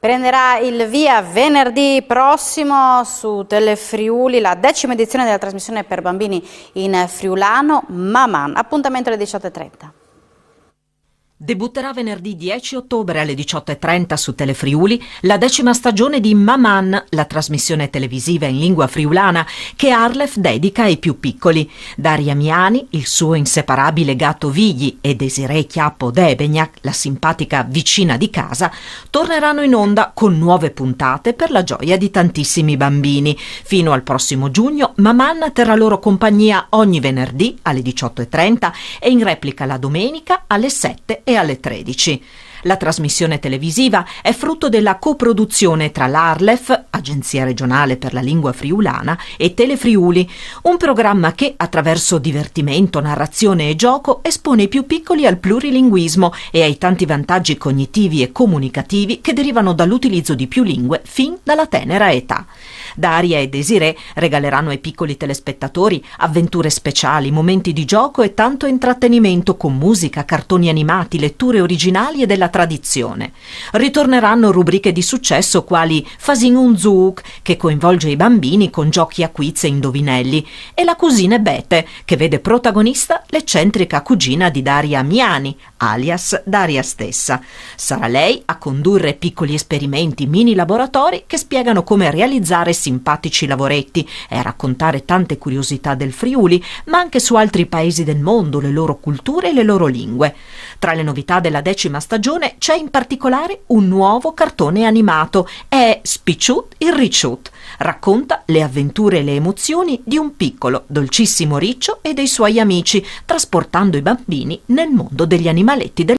Prenderà il via venerdì prossimo su Telefriuli la 10ª edizione della trasmissione per bambini in friulano Maman. Appuntamento alle 18:30. Debutterà venerdì 10 ottobre alle 18:30 su Telefriuli la 10ª stagione di Maman, la trasmissione televisiva in lingua friulana che Arlef dedica ai più piccoli. Daria Miani, il suo inseparabile gatto Vigli e Desiree Chiappo Debegnac, la simpatica vicina di casa, torneranno in onda con nuove puntate per la gioia di tantissimi bambini. Fino al prossimo giugno Maman terrà loro compagnia ogni venerdì alle 18:30 e in replica la domenica alle 7 e alle 13. La trasmissione televisiva è frutto della coproduzione tra l'Arlef, Agenzia regionale per la lingua friulana, e Telefriuli, un programma che, attraverso divertimento, narrazione e gioco, espone i più piccoli al plurilinguismo e ai tanti vantaggi cognitivi e comunicativi che derivano dall'utilizzo di più lingue fin dalla tenera età. Daria e Desiree regaleranno ai piccoli telespettatori avventure speciali, momenti di gioco e tanto intrattenimento con musica, cartoni animati, letture originali e della tradizione. Ritorneranno rubriche di successo quali Fasin un Zug, che coinvolge i bambini con giochi a quiz e indovinelli, e La cugina Bete, che vede protagonista l'eccentrica cugina di Daria Miani, alias Daria stessa. Sarà lei a condurre piccoli esperimenti, mini laboratori che spiegano come realizzare simpatici lavoretti e a raccontare tante curiosità del Friuli, ma anche su altri paesi del mondo, le loro culture e le loro lingue. Tra le novità della 10ª stagione c'è in particolare un nuovo cartone animato, è Spicciut il Ricciut. Racconta le avventure e le emozioni di un piccolo, dolcissimo riccio e dei suoi amici, trasportando i bambini nel mondo degli animaletti del